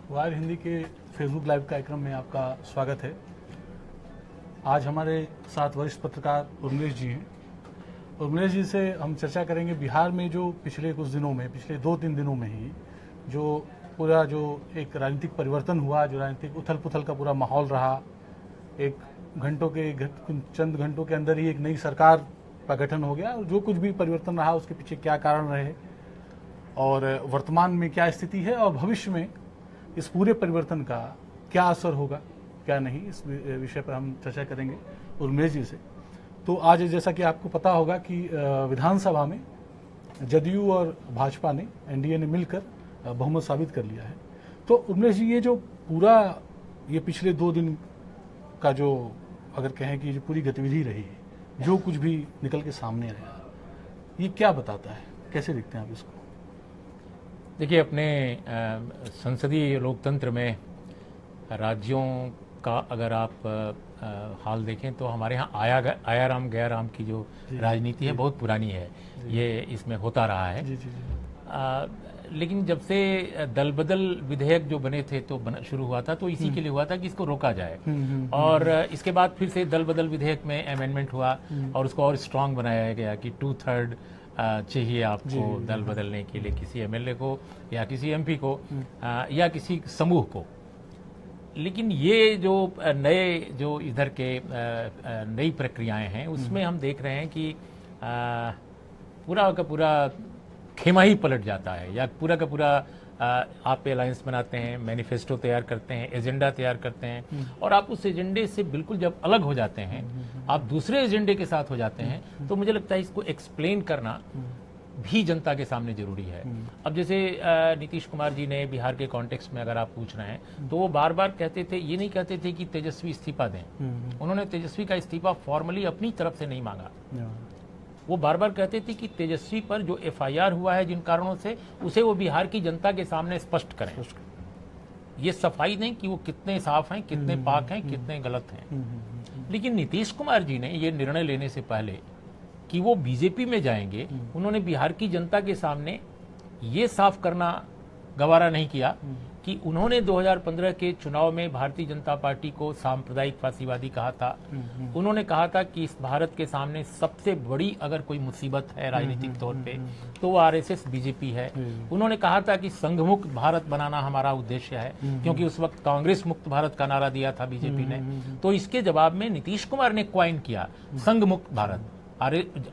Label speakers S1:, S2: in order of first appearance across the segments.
S1: Wire Hindi के Facebook live कार्यक्रम में आपका स्वागत है। आज हमारे साथ वरिष्ठ पत्रकार उर्मिलेश जी हैं। उर्मिलेश जी से हम चर्चा करेंगे बिहार में जो पिछले कुछ दिनों में, पिछले 2-3 दिनों में ही जो पूरा जो एक राजनीतिक परिवर्तन हुआ, जो राजनीतिक उथल पुथल का पूरा माहौल रहा, एक चंद घंटों के अंदर ही एक नई सरकार का गठन हो गया। जो कुछ भी परिवर्तन रहा उसके पीछे क्या कारण रहे और वर्तमान में क्या स्थिति है और भविष्य में इस पूरे परिवर्तन का क्या असर होगा, क्या नहीं, इस विषय पर हम चर्चा करेंगे उर्मिलेश जी से। तो आज जैसा कि आपको पता होगा कि विधानसभा में जदयू और भाजपा ने, एनडीए ने मिलकर बहुमत साबित कर लिया है। तो उर्मिलेश जी, ये जो पूरा ये पिछले 2 दिन का जो अगर कहें कि जो पूरी गतिविधि रही है, जो कुछ भी निकल के सामने आया, ये क्या बताता है, कैसे देखते हैं आप इसको?
S2: देखिए, अपने संसदीय लोकतंत्र में राज्यों का अगर आप हाल देखें तो हमारे यहाँ आया राम गया राम की जो राजनीति है बहुत पुरानी है। ये इसमें होता रहा है। लेकिन जब से दल बदल विधेयक जो बने थे तो शुरू हुआ था, तो इसी के लिए हुआ था कि इसको रोका जाए। और इसके बाद फिर से दल बदल विधेयक में अमेंडमेंट हुआ और उसको और स्ट्रांग बनाया गया कि 2/3 चाहिए आपको दल बदलने के लिए, किसी एमएलए को या किसी एमपी को या किसी समूह को। लेकिन ये जो जो इधर के नई प्रक्रियाएं हैं उसमें हम देख रहे हैं कि पूरा का पूरा खेमा ही पलट जाता है, या पूरा का पूरा आप अलायंस बनाते हैं, मैनिफेस्टो तैयार करते हैं, एजेंडा तैयार करते हैं और आप उस एजेंडे से बिल्कुल जब अलग हो जाते हैं, आप दूसरे एजेंडे के साथ हो जाते हैं, तो मुझे लगता है इसको एक्सप्लेन करना भी जनता के सामने जरूरी है। अब जैसे नीतीश कुमार जी ने बिहार के कॉन्टेक्स्ट में अगर आप पूछ रहे हैं तो वो बार बार कहते थे, ये नहीं कहते थे कि तेजस्वी इस्तीफा दें। उन्होंने तेजस्वी का इस्तीफा फॉर्मली अपनी तरफ से नहीं मांगा। वो बार बार कहते थे कि तेजस्वी पर जो एफआईआर हुआ है जिन कारणों से, उसे वो बिहार की जनता के सामने स्पष्ट करें। ये सफाई नहीं कि वो कितने साफ हैं, कितने पाक हैं, कितने गलत हैं। लेकिन नीतीश कुमार जी ने ये निर्णय लेने से पहले कि वो बीजेपी में जाएंगे, उन्होंने बिहार की जनता के सामने ये साफ करना गवारा नहीं किया कि उन्होंने 2015 के चुनाव में भारतीय जनता पार्टी को सांप्रदायिक फासीवादी कहा था। उन्होंने कहा था कि इस भारत के सामने सबसे बड़ी अगर कोई मुसीबत है राजनीतिक तौर पे तो वो आरएसएस बीजेपी है। उन्होंने कहा था कि संघ मुक्त भारत बनाना हमारा उद्देश्य है, क्योंकि उस वक्त कांग्रेस मुक्त भारत का नारा दिया था बीजेपी ने। तो इसके जवाब में नीतीश कुमार ने क्वाइन किया संघ मुक्त भारत।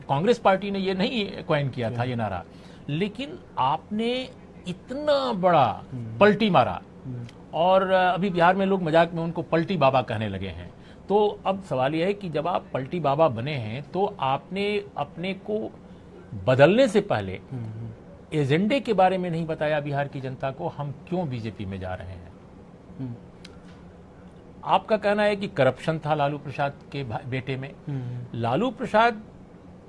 S2: कांग्रेस पार्टी ने ये नहीं क्वाइन किया था ये नारा। लेकिन आपने इतना बड़ा पलटी मारा और अभी बिहार में लोग मजाक में उनको पलटी बाबा कहने लगे हैं। तो अब सवाल यह है कि जब आप पलटी बाबा बने हैं तो आपने अपने को बदलने से पहले एजेंडे के बारे में नहीं बताया बिहार की जनता को, हम क्यों बीजेपी में जा रहे हैं। आपका कहना है कि करप्शन था लालू प्रसाद के बेटे में। लालू प्रसाद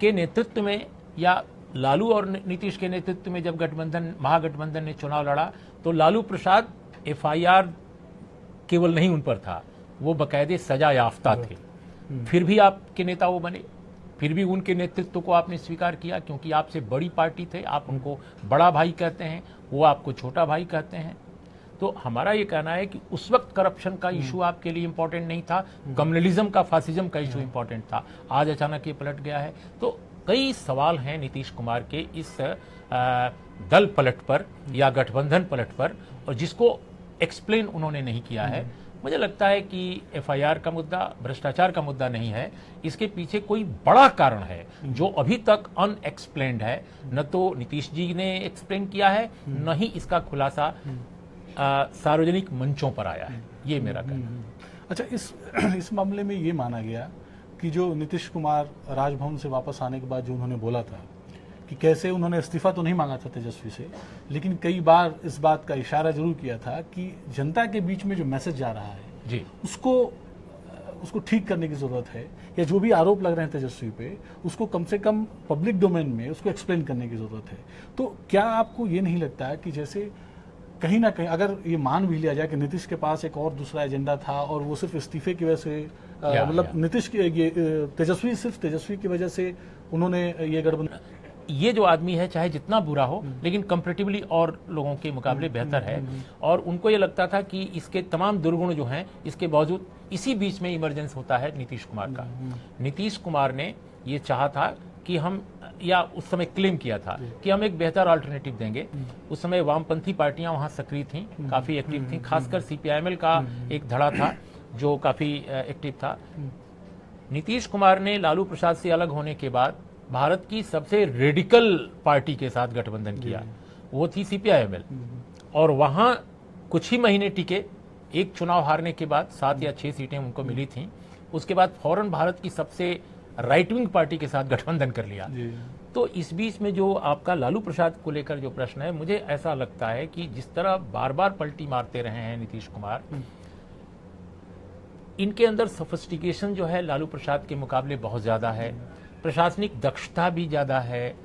S2: के नेतृत्व में या लालू और नीतीश के नेतृत्व में जब महागठबंधन ने चुनाव लड़ा तो लालू प्रसाद एफआईआर केवल नहीं उन पर था, वो बकायदे सजा याफ्ता थे। फिर भी आपके नेता वो बने, फिर भी उनके नेतृत्व को आपने स्वीकार किया, क्योंकि आपसे बड़ी पार्टी थे। आप उनको बड़ा भाई कहते हैं, वो आपको छोटा भाई कहते हैं। तो हमारा ये कहना है कि उस वक्त करप्शन का इशू आपके लिए इंपॉर्टेंट नहीं था, कम्युनलिज्म का, फासिज्म का इशू इंपॉर्टेंट था। आज अचानक ये पलट गया है। तो कई सवाल हैं नीतीश कुमार के इस दल पलट पर या गठबंधन पलट पर, और जिसको एक्सप्लेन उन्होंने नहीं किया है। मुझे लगता है कि एफआईआर का मुद्दा भ्रष्टाचार का मुद्दा नहीं है, इसके पीछे कोई बड़ा कारण है जो अभी तक अनएक्सप्लेन्ड है। न तो नीतीश जी ने एक्सप्लेन किया है, न ही इसका खुलासा सार्वजनिक मंचों पर आया है। ये मेरा कहना।
S1: अच्छा, इस मामले में ये माना गया कि जो नीतीश कुमार राजभवन से वापस आने के बाद जो उन्होंने बोला था कि कैसे उन्होंने इस्तीफा तो नहीं मांगा था तेजस्वी से, लेकिन कई बार इस बात का इशारा जरूर किया था कि जनता के बीच में जो मैसेज जा रहा है
S2: जी,
S1: उसको ठीक करने की जरूरत है, या जो भी आरोप लग रहे हैं तेजस्वी पे उसको कम से कम पब्लिक डोमेन में उसको एक्सप्लेन करने की जरूरत है। तो क्या आपको ये नहीं लगता है कि जैसे कहीं ना कहीं अगर ये मान भी लिया जाए कि नीतीश के पास एक और दूसरा एजेंडा था और वो सिर्फ इस्तीफे की वजह से मतलब नीतीश की ये तेजस्वी की वजह से उन्होंने ये गठबंधन
S2: ये जो आदमी है चाहे जितना बुरा हो लेकिन कंपैरेटिवली और लोगों के मुकाबले बेहतर है, और उनको ये लगता था कि इसके तमाम दुर्गुण जो हैं इसके बावजूद इसी बीच में इमरजेंस होता है नीतीश कुमार का। नीतीश कुमार ने ये चाहा था कि हम, या उस समय क्लेम किया था कि हम एक बेहतर अल्टरनेटिव देंगे। उस समय वामपंथी पार्टियां वहां सक्रिय थीं, काफी एक्टिव थीं, खासकर सीपीआईएमएल का एक धड़ा था जो काफी एक्टिव था। नीतीश कुमार ने लालू प्रसाद से अलग होने के बाद भारत की सबसे रेडिकल पार्टी के साथ गठबंधन किया, वो थी सीपीआईएमएल, और वहां कुछ ही महीने टिके। एक चुनाव हारने के बाद 7 या 6 सीटें उनको मिली थीं, उसके बाद फौरन भारत की सबसे राइट विंग पार्टी के साथ गठबंधन कर लिया। तो इस बीच में जो आपका लालू प्रसाद को लेकर जो प्रश्न है, मुझे ऐसा लगता है कि जिस तरह बार बार पलटी मारते रहे हैं नीतीश कुमार, इनके अंदर सोफिस्टिकेशन जो है लालू प्रसाद के मुकाबले बहुत ज्यादा है, प्रशासनिक दक्षता भी ज्यादा है,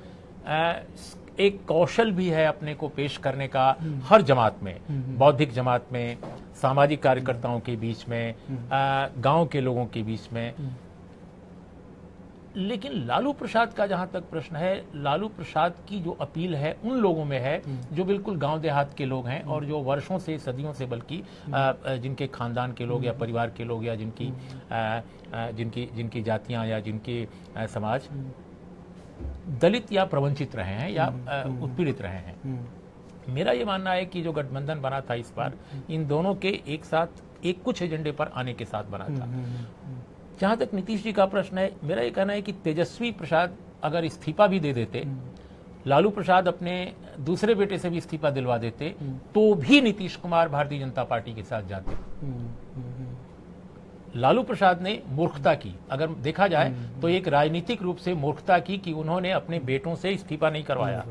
S2: एक कौशल भी है अपने को पेश करने का हर जमात में, बौद्धिक जमात में, सामाजिक कार्यकर्ताओं के बीच में, गांव के लोगों के बीच में। लेकिन लालू प्रसाद का जहां तक प्रश्न है, लालू प्रसाद की जो अपील है उन लोगों में है जो बिल्कुल गांव देहात के लोग हैं और जो वर्षों से, सदियों से बल्कि जिनके खानदान के लोग या परिवार के लोग या जिनकी जातियां या जिनके समाज दलित या प्रवंचित रहे हैं या उत्पीड़ित रहे हैं। मेरा ये मानना है कि जो गठबंधन बना था इस बार, इन दोनों के एक साथ एक कुछ एजेंडे पर आने के साथ बना था। जहां तक नीतीश जी का प्रश्न है, मेरा ये कहना है कि तेजस्वी प्रसाद अगर इस्तीफा भी दे देते, लालू प्रसाद अपने दूसरे बेटे से भी इस्तीफा दिलवा देते, तो भी नीतीश कुमार भारतीय जनता पार्टी के साथ जाते। लालू प्रसाद ने मूर्खता की, अगर देखा जाए तो एक राजनीतिक रूप से मूर्खता की कि उन्होंने अपने बेटों से इस्तीफा नहीं करवाया।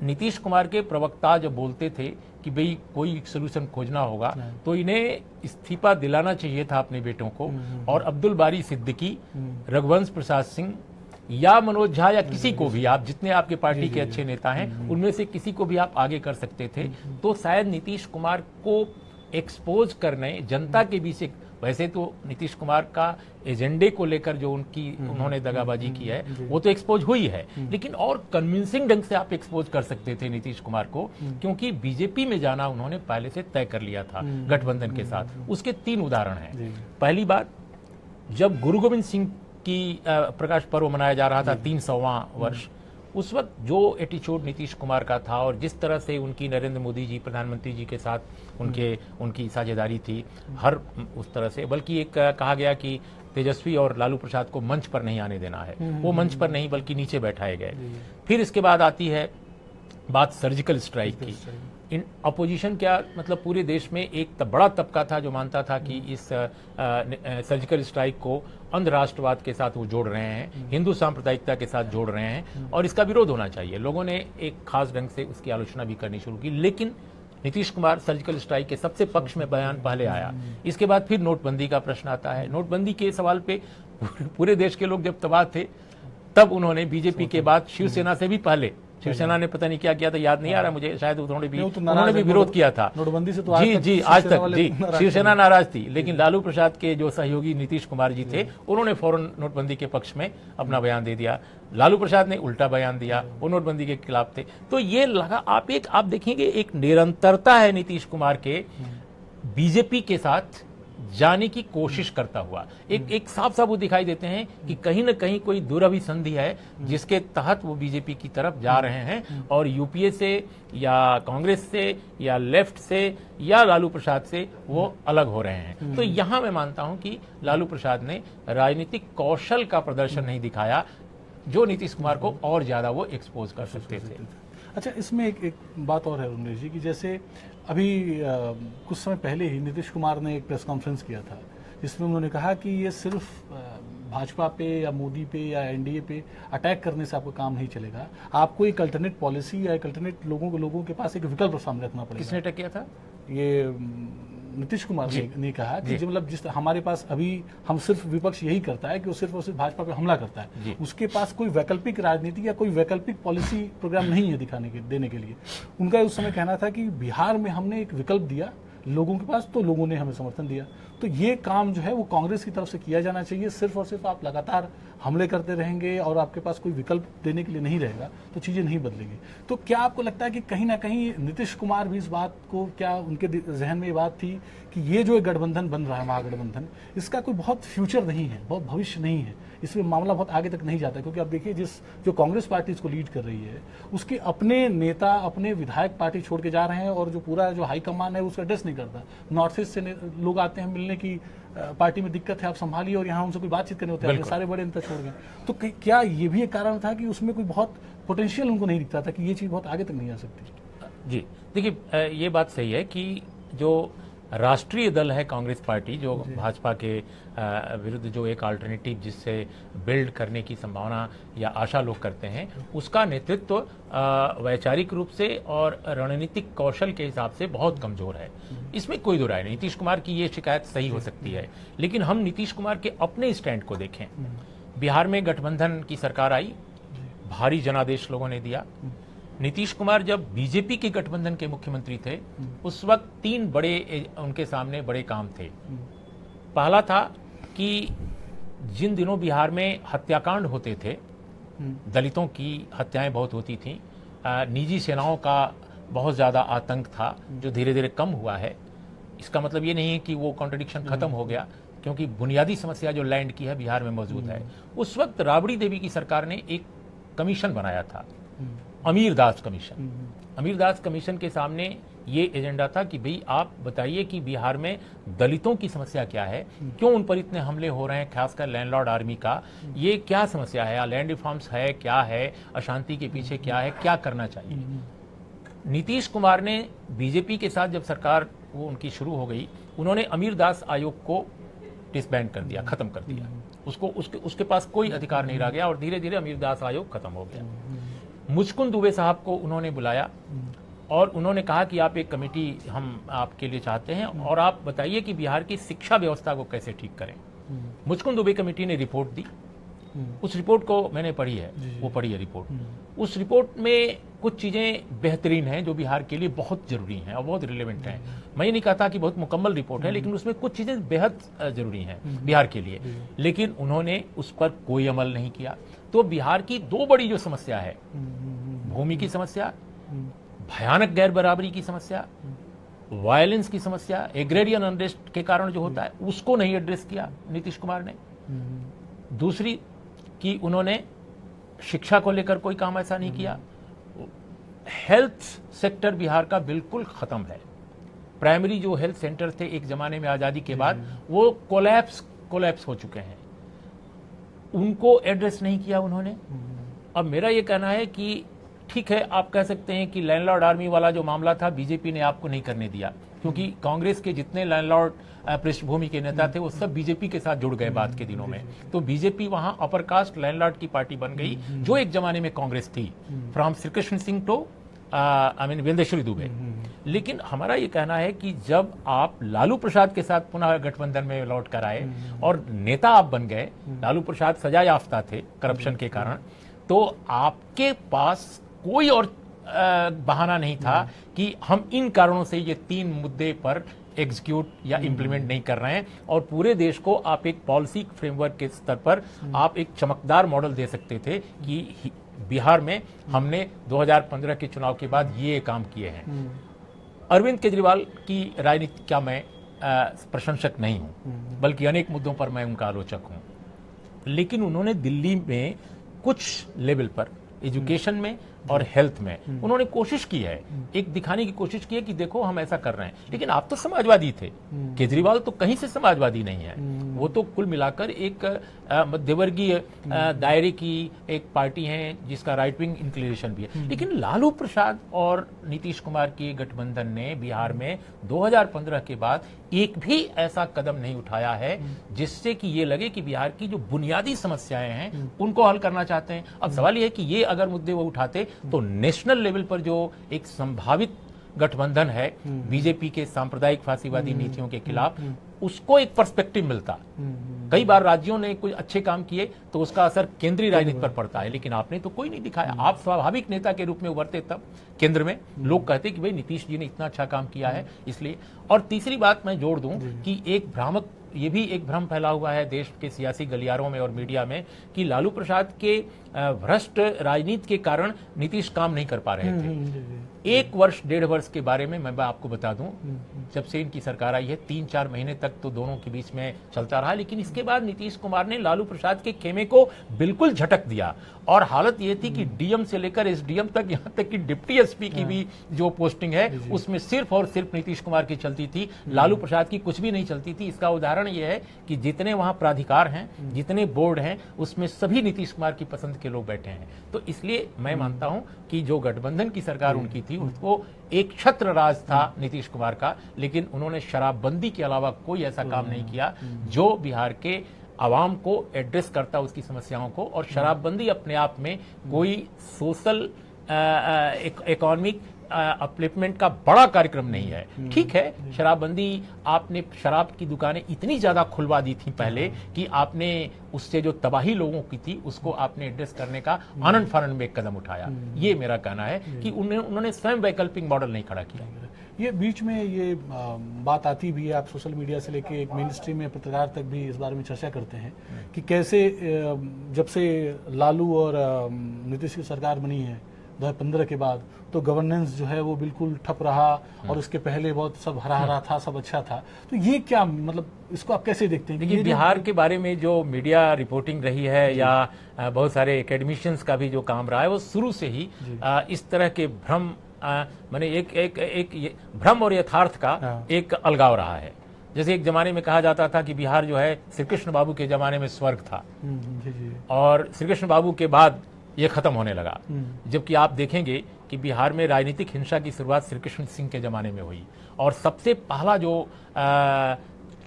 S2: नीतीश कुमार के प्रवक्ता जब बोलते थे कि भाई कोई सोल्यूशन खोजना होगा तो इन्हें इस्तीफा दिलाना चाहिए था अपने बेटों को, और अब्दुल बारी सिद्दीकी, रघुवंश प्रसाद सिंह या मनोज झा या किसी को भी, आप जितने आपके पार्टी के अच्छे नेता हैं उनमें से किसी को भी आप आगे कर सकते थे, तो शायद नीतीश कुमार को एक्सपोज करने जनता के बीच एक, वैसे तो नीतीश कुमार का एजेंडे को लेकर जो उन्होंने दगाबाजी की है वो तो एक्सपोज हुई है, लेकिन और कन्विंसिंग ढंग से आप एक्सपोज कर सकते थे नीतीश कुमार को, क्योंकि बीजेपी में जाना उन्होंने पहले से तय कर लिया था गठबंधन के साथ। उसके 3 उदाहरण हैं। पहली बात, जब गुरु गोविंद सिंह की प्रकाश पर्व मनाया जा रहा था 300वां वर्ष, उस वक्त जो एटीट्यूड नीतीश कुमार का था और जिस तरह से उनकी नरेंद्र मोदी जी प्रधानमंत्री जी के साथ उनकी साझेदारी थी, हर उस तरह से, बल्कि एक कहा गया कि तेजस्वी और लालू प्रसाद को मंच पर नहीं आने देना है, वो मंच पर नहीं बल्कि नीचे बैठाए गए। फिर इसके बाद आती है बात सर्जिकल स्ट्राइक की। इन अपोजिशन क्या मतलब पूरे देश में एक बड़ा तबका था जो मानता था कि इस सर्जिकल स्ट्राइक को अंध राष्ट्रवाद के साथ वो जोड़ रहे हैं, हिंदू सांप्रदायिकता के साथ जोड़ रहे हैं और इसका विरोध होना चाहिए। लोगों ने एक खास ढंग से उसकी आलोचना भी करनी शुरू की, लेकिन नीतीश कुमार सर्जिकल स्ट्राइक के सबसे पक्ष में बयान पहले आया। इसके बाद फिर नोटबंदी का प्रश्न आता है। नोटबंदी के सवाल पे पूरे देश के लोग जब तबाह थे, तब उन्होंने बीजेपी के बाद शिवसेना से भी पहले, शिवसेना ने पता नहीं क्या किया था, याद नहीं आ रहा मुझे, शायद उन्होंने भी विरोध किया था
S1: नोटबंदी से। तो
S2: जी आज तक जी शिवसेना नाराज थी, लेकिन लालू प्रसाद के जो सहयोगी नीतीश कुमार जी थे उन्होंने फौरन नोटबंदी के पक्ष में अपना बयान दे दिया। लालू प्रसाद ने उल्टा बयान दिया, वो नोटबंदी के खिलाफ थे। तो ये लगा, आप देखेंगे एक निरंतरता है नीतीश कुमार के बीजेपी के साथ जाने की कोशिश करता हुआ। एक साफ साफ वो दिखाई देते हैं कि कहीं न कहीं कोई दुरभिसंधि है जिसके तहत वो बीजेपी की तरफ जा रहे हैं और यूपीए से या कांग्रेस से या लेफ्ट से या लालू प्रसाद से वो अलग हो रहे हैं। तो यहां मैं मानता हूं कि लालू प्रसाद ने राजनीतिक कौशल का प्रदर्शन नहीं दिखाया जो नीतीश कुमार को और ज्यादा वो एक्सपोज कर सकते थे।
S1: अच्छा, इसमें एक बात और है उमेश जी, कि जैसे अभी कुछ समय पहले ही नीतीश कुमार ने एक प्रेस कॉन्फ्रेंस किया था जिसमें उन्होंने कहा कि ये सिर्फ भाजपा पे या मोदी पे या एनडीए पे अटैक करने से आपका काम नहीं चलेगा, आपको एक अल्टरनेट पॉलिसी या एक अल्टरनेट लोगों के पास एक विकल्प सामने रखना पड़ेगा।
S2: किसने अटैक किया था?
S1: ये नीतीश कुमार ने कहा कि मतलब जिस हमारे पास अभी हम सिर्फ विपक्ष यही करता है कि वो सिर्फ और सिर्फ भाजपा पे हमला करता है, उसके पास कोई वैकल्पिक राजनीति या कोई वैकल्पिक पॉलिसी प्रोग्राम नहीं है देने के लिए। उनका उस समय कहना था कि बिहार में हमने एक विकल्प दिया लोगों के पास, तो लोगों ने हमें समर्थन दिया। तो ये काम जो है वो कांग्रेस की तरफ से किया जाना चाहिए। सिर्फ और सिर्फ आप लगातार हमले करते रहेंगे और आपके पास कोई विकल्प देने के लिए नहीं रहेगा तो चीजें नहीं बदलेंगी। तो क्या आपको लगता है कि कहीं ना कहीं नीतीश कुमार भी इस बात को, क्या उनके जहन में ये बात थी कि ये जो एक गठबंधन बन रहा है, महागठबंधन, इसका कोई बहुत फ्यूचर नहीं है, बहुत भविष्य नहीं है, इसमें मामला बहुत आगे तक नहीं जाता? क्योंकि आप देखिए जो कांग्रेस पार्टी इसको लीड कर रही है उसके अपने नेता, अपने विधायक पार्टी छोड़ के जा रहे हैं और जो पूरा जो हाईकमान है उसका एड्रेस नहीं करता। नॉर्थ ईस्ट से लोग आते हैं मिलने की, पार्टी में दिक्कत है आप संभालिए, और यहाँ उनसे कोई बातचीत करने होते हैं, सारे बड़े नेता छोड़ गए। तो क्या ये भी एक कारण था कि उसमें कोई बहुत पोटेंशियल उनको नहीं दिखता था कि ये चीज बहुत आगे तक नहीं आ सकती?
S2: जी देखिए, ये बात सही है कि जो राष्ट्रीय दल है कांग्रेस पार्टी, जो भाजपा के विरुद्ध जो एक अल्टरनेटिव जिससे बिल्ड करने की संभावना या आशा लोग करते हैं, उसका नेतृत्व वैचारिक रूप से और रणनीतिक कौशल के हिसाब से बहुत कमजोर है। इसमें कोई दो राय नहीं। नीतीश कुमार की ये शिकायत सही हो सकती है, लेकिन हम नीतीश कुमार के अपने स्टैंड को देखें। बिहार में गठबंधन की सरकार आई, भारी जनादेश लोगों ने दिया। नीतीश कुमार जब बीजेपी के गठबंधन के मुख्यमंत्री थे, उस वक्त 3 बड़े उनके सामने बड़े काम थे। पहला था कि जिन दिनों बिहार में हत्याकांड होते थे, दलितों की हत्याएं बहुत होती थीं, निजी सेनाओं का बहुत ज़्यादा आतंक था जो धीरे धीरे कम हुआ है। इसका मतलब ये नहीं है कि वो कॉन्ट्रडिक्शन खत्म हो गया, क्योंकि बुनियादी समस्या जो लैंड की है बिहार में मौजूद है। उस वक्त राबड़ी देवी की सरकार ने एक कमीशन बनाया था, अमीर दास कमीशन। अमीर दास कमीशन के सामने ये एजेंडा था कि भाई आप बताइए कि बिहार में दलितों की समस्या क्या है, क्यों उन पर इतने हमले हो रहे हैं, खासकर लैंडलॉर्ड आर्मी का, ये क्या समस्या है, लैंड रिफॉर्म्स है, क्या है, अशांति के पीछे क्या है, क्या करना चाहिए। नीतीश कुमार ने बीजेपी के साथ जब सरकार वो उनकी शुरू हो गई, उन्होंने अमीर दास आयोग को डिसबैंड कर दिया, खत्म कर दिया। उसके पास कोई अधिकार नहीं रह गया और धीरे धीरे अमीर दास आयोग खत्म हो गया। मुचकुंद दुबे साहब को उन्होंने बुलाया और उन्होंने कहा कि आप एक कमेटी हम आपके लिए चाहते हैं और आप बताइए कि बिहार की शिक्षा व्यवस्था को कैसे ठीक करें। मुचकुंद दुबे कमेटी ने रिपोर्ट दी। उस रिपोर्ट को मैंने पढ़ी है, वो पढ़ी है रिपोर्ट। उस रिपोर्ट में कुछ चीजें बेहतरीन हैं जो बिहार के लिए बहुत जरूरी हैं और बहुत रिलेवेंट हैं। मैं ये नहीं कहता कि बहुत मुकम्मल रिपोर्ट है, लेकिन उसमें कुछ चीजें बेहद जरूरी हैं बिहार के लिए, लेकिन उन्होंने उस पर कोई अमल नहीं किया। तो बिहार की 2 बड़ी जो समस्या है, भूमि की समस्या, भयानक गैर बराबरी की समस्या, वायलेंस की समस्या, एग्रेरियन अनरेस्ट के कारण जो होता है, उसको नहीं एड्रेस किया नीतीश कुमार ने। दूसरी कि उन्होंने शिक्षा को लेकर कोई काम ऐसा नहीं किया। हेल्थ सेक्टर बिहार का बिल्कुल खत्म है। प्राइमरी जो हेल्थ सेंटर थे एक जमाने में आजादी के बाद, वो कोलैप्स हो चुके हैं, उनको एड्रेस नहीं किया उन्होंने। अब मेरा ये कहना है कि ठीक है, आप कह सकते हैं कि लैंडलॉर्ड आर्मी वाला जो मामला था बीजेपी ने आपको नहीं करने दिया, क्योंकि कांग्रेस के जितने लैंडलॉर्ड पृष्ठभूमि के नेता थे वो सब बीजेपी के साथ जुड़ गए बाद के दिनों में। तो बीजेपी वहां अपर कास्ट लैंडलॉर्ड की पार्टी बन गई, जो एक जमाने में कांग्रेस थी, फ्रॉम श्रीकृष्ण सिंह टू वेंदेश्वरी दुबे। लेकिन हमारा ये कहना है कि जब आप लालू प्रसाद के साथ पुनः गठबंधन में लौट कर आए और नेता आप बन गए, लालू प्रसाद सजा याफ्ता थे करप्शन के कारण, तो आपके पास कोई और बहाना नहीं था कि हम इन कारणों से ये 3 मुद्दे पर एग्जीक्यूट या इंप्लीमेंट नहीं कर रहे हैं, और पूरे देश को आप एक पॉलिसी फ्रेमवर्क के स्तर पर आप एक चमकदार मॉडल दे सकते थे कि बिहार में हमने 2015 के चुनाव के बाद ये काम किए हैं। अरविंद केजरीवाल की राजनीति का मैं प्रशंसक नहीं हूं, बल्कि अनेक मुद्दों पर मैं उनका आलोचक हूं, लेकिन उन्होंने दिल्ली में कुछ लेवल पर एजुकेशन में और हेल्थ में उन्होंने कोशिश की है, एक दिखाने की कोशिश की है कि देखो हम ऐसा कर रहे हैं। लेकिन आप तो समाजवादी थे, केजरीवाल तो कहीं से समाजवादी नहीं है, वो तो कुल मिलाकर एक मध्यवर्गीय दायरे की एक पार्टी है जिसका राइट विंग इंक्लिनेशन भी है। लेकिन लालू प्रसाद और नीतीश कुमार की गठबंधन ने बिहार में 2015 के बाद एक भी ऐसा कदम नहीं उठाया है जिससे कि ये लगे कि बिहार की जो बुनियादी समस्याएं हैं उनको हल करना चाहते हैं। अब सवाल यह है कि ये अगर मुद्दे वो उठाते तो नेशनल लेवल पर जो एक संभावित गठबंधन है बीजेपी के सांप्रदायिक फांसीवादी नीतियों के खिलाफ, उसको एक पर्सपेक्टिव मिलता। कई बार राज्यों ने कुछ अच्छे काम किए तो उसका असर केंद्रीय राजनीति पर पड़ता है, लेकिन आपने तो कोई नहीं दिखाया। आप स्वाभाविक नेता के रूप में उभरते तब केंद्र में लोग कहते कि भाई नीतीश जी ने इतना अच्छा काम किया है इसलिए। और तीसरी बात मैं जोड़ दूं कि एक भ्रामक, ये भी एक भ्रम फैला हुआ है देश के सियासी गलियारों में और मीडिया में कि लालू प्रसाद के भ्रष्ट राजनीति के कारण नीतीश काम नहीं कर पा रहे थे। 1 वर्ष 1.5 वर्ष के बारे में मैं आपको बता दूं, जब से इनकी सरकार आई है 3-4 महीने तक तो दोनों के बीच में चलता रहा, लेकिन इसके बाद नीतीश कुमार ने लालू प्रसाद के खेमे को बिल्कुल झटक दिया। और हालत ये थी कि डीएम से लेकर एसडीएम तक, यहां तक कि डिप्टी एसपी की भी जो पोस्टिंग है उसमें सिर्फ और सिर्फ नीतीश कुमार की चलती थी, लालू प्रसाद की कुछ भी नहीं चलती थी। इसका उदाहरण यह है कि जितने वहां प्राधिकार हैं, जितने बोर्ड हैं, उसमें सभी नीतीश कुमार की पसंद के लोग बैठे हैं। तो इसलिए मैं मानता हूं कि जो गठबंधन की सरकार उनकी थी उसको एक छत्र राज था नीतीश कुमार का, लेकिन उन्होंने शराबबंदी के अलावा कोई ऐसा काम नहीं किया जो बिहार के आवाम को एड्रेस करता उसकी समस्याओं को। और शराबबंदी अपने आप में कोई सोशल इकोनॉमिक अपलिफ्टमेंट का बड़ा कार्यक्रम नहीं है। ठीक है, शराबबंदी, आपने शराब की दुकानें इतनी ज्यादा खुलवा दी थी पहले कि आपने उससे जो तबाही लोगों की थी उसको आपने एड्रेस करने का आनंद फानंद में एक कदम उठाया। ये मेरा कहना है कि उन्होंने स्वयं वैकल्पिक मॉडल नहीं खड़ा किया।
S1: ये बीच में ये बात आती भी है, आप सोशल मीडिया से लेके एक मेन स्ट्रीम में पत्रकार तक भी इस बारे में चर्चा करते हैं कि कैसे जब से लालू और नीतीश की सरकार बनी है 2015 के बाद, तो गवर्नेंस जो है वो बिल्कुल ठप रहा और उसके पहले बहुत सब हरा हरा था, सब अच्छा था। तो ये क्या, मतलब इसको आप कैसे देखते हैं?
S2: देखिए, बिहार के बारे में जो मीडिया रिपोर्टिंग रही है या बहुत सारे एकेडमिशियंस का भी जो काम रहा है, वो शुरू से ही इस तरह के भ्रम, माने एक भ्रम और यथार्थ का एक अलगाव रहा है। जैसे एक जमाने में कहा जाता था कि बिहार जो है श्री कृष्ण बाबू के जमाने में स्वर्ग था, और श्री कृष्ण बाबू के बाद ये खत्म होने लगा। जबकि आप देखेंगे कि बिहार में राजनीतिक हिंसा की शुरुआत श्री कृष्ण सिंह के जमाने में हुई, और सबसे पहला जो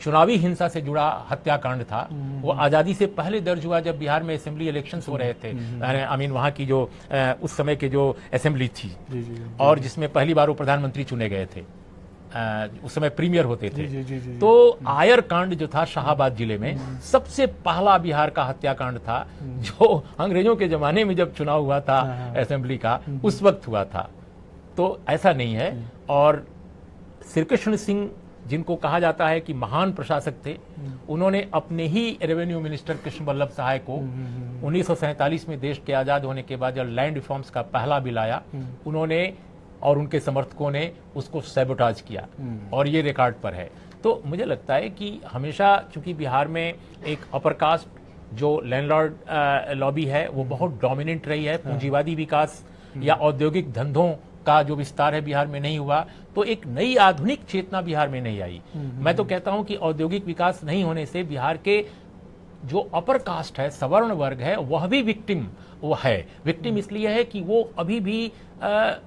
S2: चुनावी हिंसा से जुड़ा हत्याकांड था वो आजादी से पहले दर्ज हुआ, जब बिहार में असेंबली इलेक्शंस हो रहे थे। आई मीन वहां की जो उस समय के जो असेंबली थी, और जिसमें पहली बार वो प्रधानमंत्री चुने गए थे, उस समय प्रीमियर होते थे। तो आयर कांड जो था शाहाबाद जिले में, सबसे पहला बिहार का हत्याकांड था, जो अंग्रेजों के जमाने में जब चुनाव हुआ था असेंबली का, उस वक्त हुआ था। तो ऐसा नहीं है। और श्री कृष्ण सिंह, जिनको कहा जाता है कि महान प्रशासक थे, उन्होंने अपने ही रेवेन्यू मिनिस्टर कृष्ण वल्लभ सहाय को 1947 में देश के आजाद होने के बाद जब लैंड रिफॉर्म्स का पहला बिल आया, उन्होंने और उनके समर्थकों ने उसको सैबोटाज किया, और ये रिकॉर्ड पर है। तो मुझे लगता है कि हमेशा, चूंकि बिहार में एक अपर कास्ट जो लैंडलॉर्ड लॉबी है वो बहुत डोमिनेंट रही है, पूंजीवादी विकास या औद्योगिक धंधों का जो विस्तार है बिहार में नहीं हुआ, तो एक नई आधुनिक चेतना बिहार में नहीं आई। मैं तो कहता हूं कि औद्योगिक विकास नहीं होने से बिहार के जो अपर कास्ट है, सवर्ण वर्ग है, वह भी विक्टिम वो है। विक्टिम इसलिए है कि वो अभी भी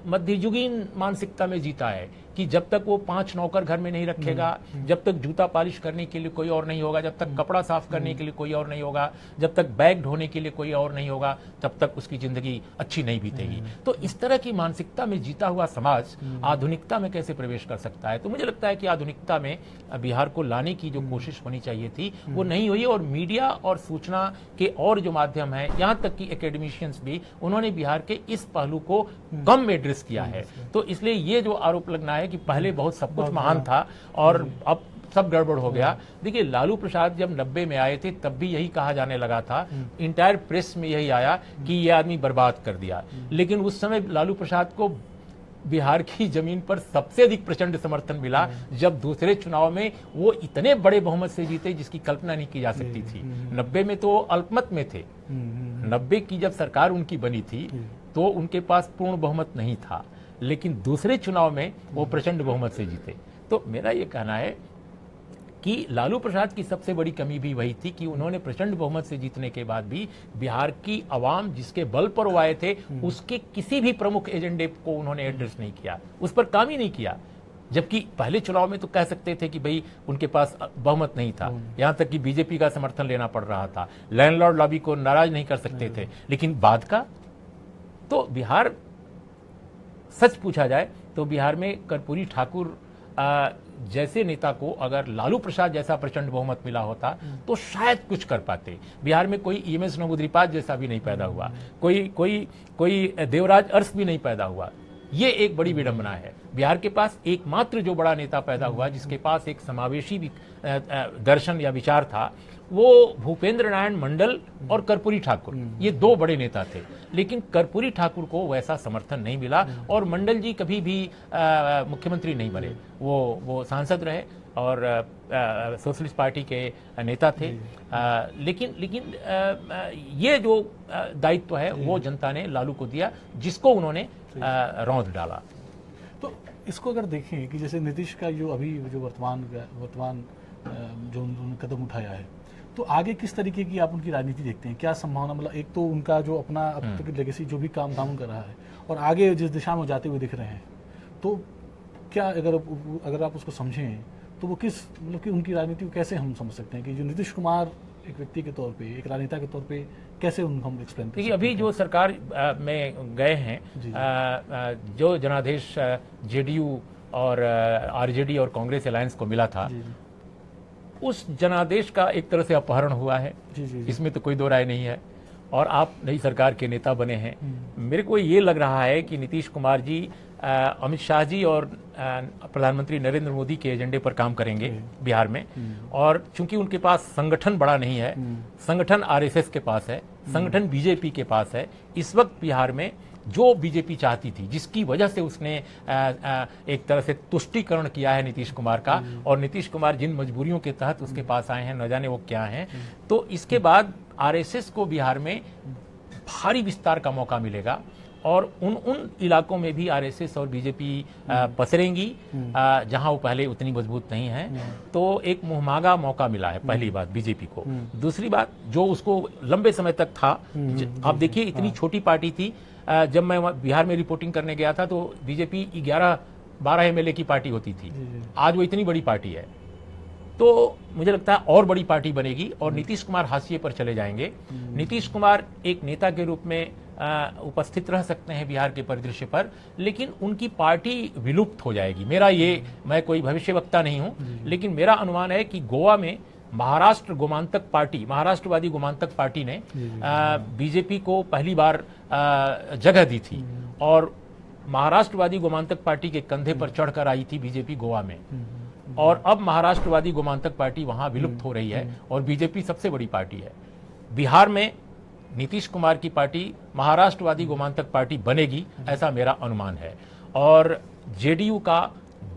S2: मध्ययुगीन मानसिकता में जीता है कि जब तक वो 5 नौकर घर में नहीं रखेगा, जब तक जूता पॉलिश करने के लिए कोई और नहीं होगा, जब तक कपड़ा साफ करने के लिए कोई और नहीं होगा, जब तक बैग ढोने के लिए कोई और नहीं होगा, तब तक उसकी जिंदगी अच्छी नहीं बीतेगी। तो इस तरह की मानसिकता में जीता हुआ समाज आधुनिकता में कैसे प्रवेश कर सकता है? तो मुझे लगता है कि आधुनिकता में बिहार को लाने की जो कोशिश होनी चाहिए थी वो नहीं हुई, और मीडिया और सूचना के और जो माध्यम है, यहाँ तक कि एकेडमिशियंस भी, उन्होंने बिहार के इस पहलू को कम एड्रेस किया है। तो इसलिए ये जो आरोप लगना है कि पहले बहुत सब कुछ महान था और अब सब गड़बड़ हो गया। देखिए, लालू प्रसाद जब 90 में आए थे तब भी यही कहा जाने लगा था, इंटायर प्रेस में यही आया कि ये आदमी बर्बाद कर दिया। लेकिन उस समय लालू प्रसाद को बिहार की जमीन पर सबसे अधिक प्रचंड समर्थन मिला, जब दूसरे चुनाव में वो इतने बड़े बहुमत से जीते जिसकी कल्पना नहीं की जा सकती थी। 90 में तो अल्पमत में थे। 90 की जब सरकार उनकी बनी थी तो उनके पास पूर्ण बहुमत नहीं था, लेकिन दूसरे चुनाव में वो प्रचंड बहुमत से जीते। तो मेरा ये कहना है कि लालू प्रसाद की सबसे बड़ी कमी भी वही थी कि उन्होंने प्रचंड बहुमत से जीतने के बाद भी बिहार की आवाम जिसके बल पर वो आए थे, उसके किसी भी प्रमुख एजेंडे को उन्होंने एड्रेस नहीं किया, उस पर काम ही नहीं किया। जबकि पहले चुनाव में तो कह सकते थे कि भाई उनके पास बहुमत नहीं था, यहां तक कि बीजेपी का समर्थन लेना पड़ रहा था, लैंडलॉर्ड लॉबी को नाराज नहीं कर सकते थे। लेकिन बाद का तो बिहार, सच पूछा जाए तो बिहार में कर्पूरी ठाकुर जैसे नेता को अगर लालू प्रसाद जैसा प्रचंड बहुमत मिला होता तो शायद कुछ कर पाते। बिहार में कोई ईएमएस नमूद्रीपाद जैसा भी नहीं पैदा हुआ, कोई देवराज अर्स भी नहीं पैदा हुआ। ये एक बड़ी विडंबना है। बिहार के पास एकमात्र जो बड़ा नेता पैदा हुआ जिसके पास एक समावेशी दर्शन या विचार था, वो भूपेंद्र नारायण मंडल और कर्पूरी ठाकुर, ये दो बड़े नेता थे। लेकिन कर्पूरी ठाकुर को वैसा समर्थन नहीं मिला और मंडल जी कभी भी मुख्यमंत्री नहीं बने। वो सांसद रहे और सोशलिस्ट पार्टी के नेता थे। लेकिन ये जो दायित्व है वो जनता ने लालू को दिया, जिसको उन्होंने रौंद डाला।
S1: तो इसको अगर देखें कि जैसे नीतीश का जो अभी जो वर्तमान जो उन्होंने कदम उठाया है, तो आगे किस तरीके की आप उनकी राजनीति देखते हैं? क्या संभावना, मतलब एक तो उनका जो अपना अब तक की लेगेसी जो भी काम धाम कर रहा है और आगे जिस दिशा में जाते हुए दिख रहे हैं, तो क्या अगर आप उसको समझें तो वो किस, मतलब कि उनकी राजनीति को कैसे हम समझ सकते हैं कि जो नीतीश कुमार एक व्यक्ति के तौर पे, एक राजनेता के तौर पे कैसे उनको हम एक्सप्लेन करें?
S2: देखिए, अभी जो सरकार में गए हैं, जो जनादेश जेडीयू और आरजेडी और कांग्रेस अलायंस को मिला था, उस जनादेश का एक तरह से अपहरण हुआ है। इसमें तो कोई दो राय नहीं है। और आप नई सरकार के नेता बने हैं। मेरे को ये लग रहा है कि नीतीश कुमार जी अमित शाह जी और प्रधानमंत्री नरेंद्र मोदी के एजेंडे पर काम करेंगे बिहार में। और चूंकि उनके पास संगठन बड़ा नहीं है, संगठन आरएसएस के पास है, संगठन बीजेपी के पास है। इस वक्त बिहार में जो बीजेपी चाहती थी, जिसकी वजह से उसने एक तरह से तुष्टीकरण किया है नीतीश कुमार का, और नीतीश कुमार जिन मजबूरियों के तहत उसके पास आए हैं न जाने वो क्या हैं, तो इसके बाद आरएसएस को बिहार में भारी विस्तार का मौका मिलेगा और उन इलाकों में भी आरएसएस और बीजेपी पसरेंगी जहां वो पहले उतनी मजबूत नहीं है। तो एक मुहमागा मौका मिला है, पहली बात बीजेपी को। दूसरी बात, जो उसको लंबे समय तक था, आप देखिए इतनी छोटी पार्टी थी। जब मैं बिहार में रिपोर्टिंग करने गया था तो बीजेपी 11-12 एमएलए की पार्टी होती थी, आज वो इतनी बड़ी पार्टी है। तो मुझे लगता है और बड़ी पार्टी बनेगी और नीतीश कुमार हाशिए पर चले जाएंगे। नीतीश कुमार एक नेता के रूप में उपस्थित रह सकते हैं बिहार के परिदृश्य पर, लेकिन उनकी पार्टी विलुप्त हो जाएगी। मैं कोई भविष्यवक्ता नहीं हूं, लेकिन मेरा अनुमान है कि गोवा में महाराष्ट्रवादी गोमांतक पार्टी ने बीजेपी को पहली बार जगह दी थी और महाराष्ट्रवादी गोमांतक पार्टी के कंधे पर चढ़कर आई थी बीजेपी गोवा में। और अब महाराष्ट्रवादी गोमांतक पार्टी वहां विलुप्त हो रही है और बीजेपी सबसे बड़ी पार्टी है। बिहार में नीतीश कुमार की पार्टी महाराष्ट्रवादी गोमांतक पार्टी बनेगी, ऐसा मेरा अनुमान है। और जेडीयू का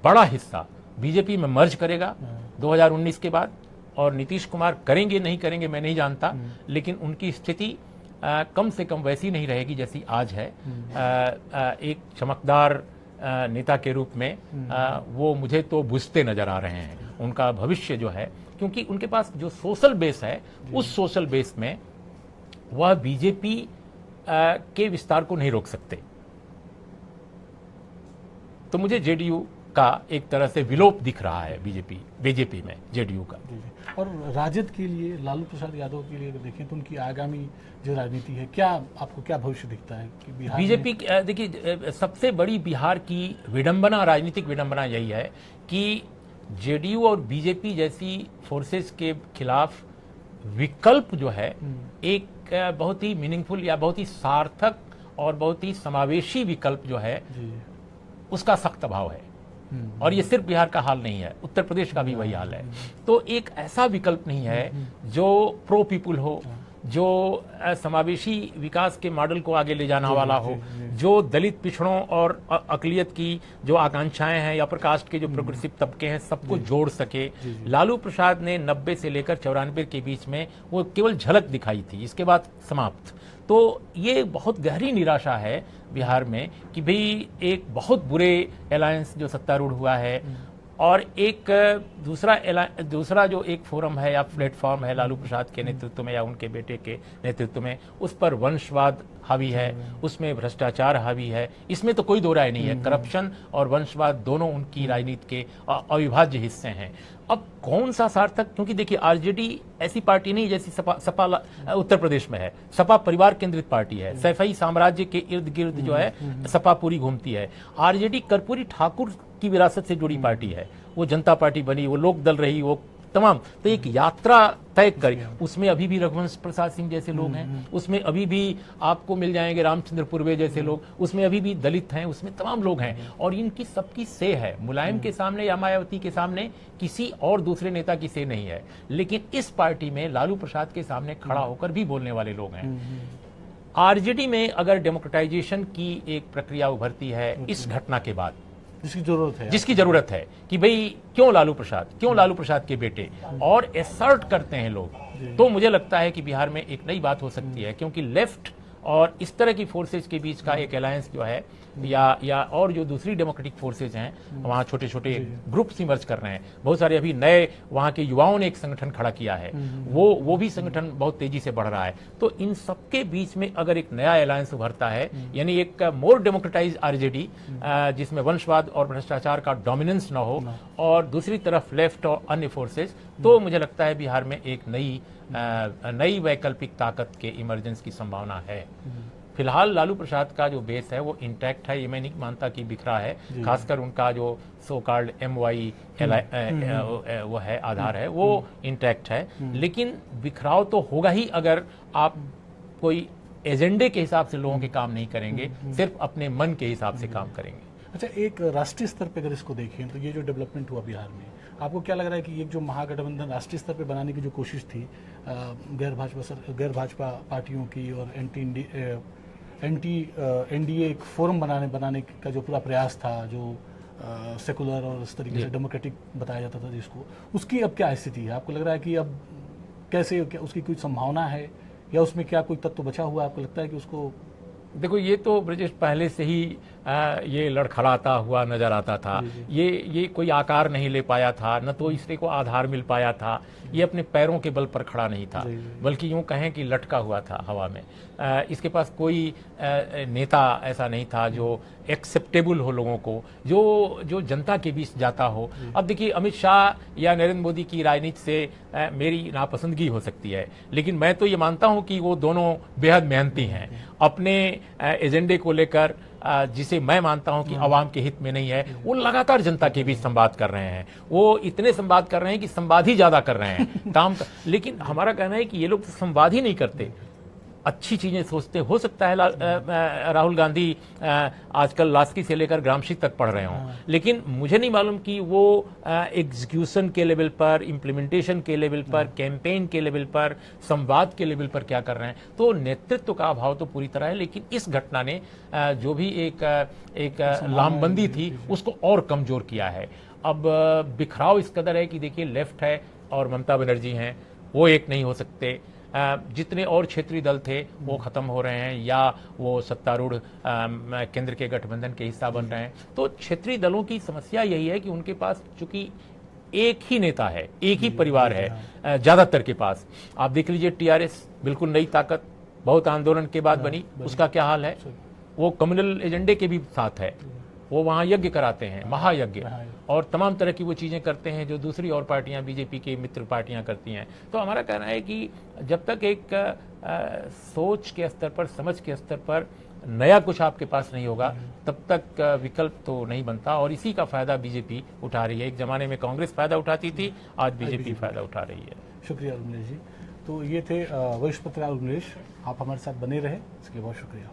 S2: बड़ा हिस्सा बीजेपी में मर्ज करेगा 2019 के बाद। और नीतीश कुमार करेंगे नहीं करेंगे मैं नहीं जानता, लेकिन उनकी स्थिति कम से कम वैसी नहीं रहेगी जैसी आज है। एक चमकदार नेता के रूप में वो मुझे तो बुझते नजर आ रहे हैं। उनका भविष्य जो है, क्योंकि उनके पास जो सोशल बेस है, उस सोशल बेस में वह बीजेपी के विस्तार को नहीं रोक सकते। तो मुझे जेडीयू का एक तरह से विलोप दिख रहा है बीजेपी में जेडीयू का।
S1: और राजद के लिए, लालू प्रसाद यादव के लिए अगर देखें तो उनकी आगामी जो राजनीति है, आपको क्या भविष्य दिखता है कि बिहार
S2: बीजेपी? देखिए, सबसे बड़ी बिहार की विडंबना, राजनीतिक विडंबना यही है कि जेडीयू और बीजेपी जैसी फोर्सेस के खिलाफ विकल्प जो है, एक बहुत ही मीनिंगफुल या बहुत ही सार्थक और बहुत ही समावेशी विकल्प जो है, उसका सख्त अभाव है। और ये सिर्फ बिहार का हाल नहीं है, उत्तर प्रदेश का भी वही हाल है। तो एक ऐसा विकल्प नहीं है जो प्रो पीपुल हो, जो समावेशी विकास के मॉडल को आगे ले जाने वाला हो, जो दलित पिछड़ों और अकलियत की जो आकांक्षाएं हैं या प्रकास्ट के जो प्रोग्रेसिव तबके हैं सबको जोड़ सके। लालू प्रसाद ने 90 से लेकर 94 के बीच में वो केवल झलक दिखाई थी, इसके बाद समाप्त। तो ये बहुत गहरी निराशा है बिहार में कि भाई एक बहुत बुरे अलायंस जो सत्तारूढ़ हुआ है और एक दूसरा जो एक फोरम है या प्लेटफॉर्म है लालू प्रसाद के नेतृत्व में या उनके बेटे के नेतृत्व में, उस पर वंशवाद हावी है, उसमें भ्रष्टाचार हावी है, इसमें तो कोई दो राय नहीं है। करप्शन और वंशवाद दोनों उनकी राजनीति के अविभाज्य हिस्से हैं। अब कौन सा सार्थक, क्योंकि देखिए आरजेडी ऐसी पार्टी नहीं जैसी सपा उत्तर प्रदेश में है। सपा परिवार केंद्रित पार्टी है, सैफई साम्राज्य के इर्द गिर्द जो है सपा पूरी घूमती है। आरजेडी कर्पूरी ठाकुर की विरासत से जुड़ी पार्टी है, वो जनता पार्टी बनी, वो लोक दल रही, वो तमाम, तो एक यात्रा तय करी। उसमें अभी भी रघुवंश प्रसाद सिंह जैसे लोग हैं, उसमें अभी भी आपको मिल जाएंगे रामचंद्र पूर्वे जैसे लोग, उसमें अभी भी दलित हैं, उसमें तमाम लोग हैं। और इनकी सबकी से है, मुलायम के सामने या मायावती के सामने किसी और दूसरे नेता की से नहीं है। लेकिन इस पार्टी में लालू प्रसाद के सामने खड़ा होकर भी बोलने वाले लोग हैं। आरजेडी में अगर डेमोक्रेटाइजेशन की एक प्रक्रिया उभरती है इस घटना के बाद, जिसकी जरूरत है कि भाई क्यों लालू प्रसाद के बेटे, और एसर्ट करते हैं लोग, तो मुझे लगता है कि बिहार में एक नई बात हो सकती है। क्योंकि लेफ्ट और इस तरह की फोर्सेज के बीच का एक अलायंस जो है, या और जो दूसरी डेमोक्रेटिक फोर्सेज हैं, वहाँ छोटे छोटे ग्रुप्स इमर्ज कर रहे हैं। बहुत सारे अभी नए वहाँ के युवाओं ने एक संगठन खड़ा किया है, वो भी संगठन बहुत तेजी से बढ़ रहा है। तो इन सबके बीच में अगर एक नया अलायंस उभरता है, यानी एक मोर डेमोक्रेटाइज आरजेडी जिसमें वंशवाद और भ्रष्टाचार का डोमिनेंस न हो, और दूसरी तरफ लेफ्ट और अन्य फोर्सेज, तो मुझे लगता है बिहार में एक नई वैकल्पिक ताकत के इमरजेंस की संभावना है। फिलहाल लालू प्रसाद का जो बेस है वो इंटैक्ट है, ये मैं नहीं मानता कि बिखरा है। खासकर उनका जो सो कॉल्ड MY वो है, आधार है, वो इंटैक्ट है। लेकिन बिखराव तो होगा ही अगर आप कोई एजेंडे के हिसाब से लोगों के काम नहीं करेंगे, सिर्फ अपने मन के हिसाब से काम करेंगे।
S1: अच्छा, एक राष्ट्रीय स्तर पे अगर इसको देखें तो ये जो डेवलपमेंट हुआ बिहार में, आपको क्या लग रहा है कि ये जो महागठबंधन राष्ट्रीय स्तर पे बनाने की जो कोशिश थी गैर भाजपा पार्टियों की, और एंटी NDA एक फोरम बनाने का जो पूरा प्रयास था, जो सेकुलर और इस तरीके से डेमोक्रेटिक बताया जाता था जिसको, उसकी अब क्या स्थिति है? आपको लग रहा है कि अब कैसे, उसकी कोई संभावना है, या उसमें क्या कोई तत्व बचा हुआ? आपको लगता है कि उसको,
S2: देखो ये तो ब्रजेश पहले से ही ये लड़खड़ाता हुआ नजर आता था। ये कोई आकार नहीं ले पाया था, न तो इससे को आधार मिल पाया था, ये अपने पैरों के बल पर खड़ा नहीं था, बल्कि यूं कहें कि लटका हुआ था हवा में। इसके पास कोई नेता ऐसा नहीं था जो एक्सेप्टेबल हो लोगों को, जो जनता के बीच जाता हो। अब देखिए, अमित शाह या नरेंद्र मोदी की राजनीति से मेरी नापसंदगी हो सकती है, लेकिन मैं तो ये मानता हूं कि वो दोनों बेहद मेहनती हैं अपने एजेंडे को लेकर, जिसे मैं मानता हूं कि आवाम के हित में नहीं है। वो लगातार जनता के बीच संवाद कर रहे हैं, वो इतने संवाद कर रहे हैं कि संवाद ही ज्यादा कर रहे हैं काम का। लेकिन हमारा कहना है कि ये लोग संवाद ही नहीं करते, अच्छी चीजें सोचते। हो सकता है राहुल गांधी आजकल लास्की से लेकर ग्रामशी तक पढ़ रहे हों, लेकिन मुझे नहीं मालूम कि वो एग्जीक्यूशन के लेवल पर, इम्प्लीमेंटेशन के लेवल पर, कैंपेन के लेवल पर, संवाद के लेवल पर क्या कर रहे हैं। तो नेतृत्व का अभाव तो पूरी तरह है, लेकिन इस घटना ने जो भी एक लामबंदी थी उसको और कमजोर किया है। अब बिखराव इस कदर है कि देखिए, लेफ्ट है और ममता बनर्जी हैं, वो एक नहीं हो सकते। जितने और क्षेत्रीय दल थे वो खत्म हो रहे हैं, या वो सत्तारूढ़ केंद्र के गठबंधन के हिस्सा बन रहे हैं। तो क्षेत्रीय दलों की समस्या यही है कि उनके पास चूंकि एक ही नेता है, एक ही परिवार है ज्यादातर के पास। आप देख लीजिए TRS बिल्कुल नई ताकत, बहुत आंदोलन के बाद बनी, उसका क्या हाल है? वो कम्युनल एजेंडे के भी साथ है, वो वहाँ यज्ञ कराते हैं, महायज्ञ, और तमाम तरह की वो चीज़ें करते हैं जो दूसरी और पार्टियां, बीजेपी की मित्र पार्टियां करती हैं। तो हमारा कहना है कि जब तक एक सोच के स्तर पर, समझ के स्तर पर नया कुछ आपके पास नहीं होगा, तब तक विकल्प तो नहीं बनता। और इसी का फायदा बीजेपी उठा रही है। एक जमाने में कांग्रेस फायदा उठाती थी, आज बीजेपी फायदा उठा रही है।
S1: शुक्रिया उर्मिलेश जी। तो ये थे वरिष्ठ पत्रकार उर्मिलेश, आप हमारे साथ बने रहे, इसके लिए बहुत शुक्रिया।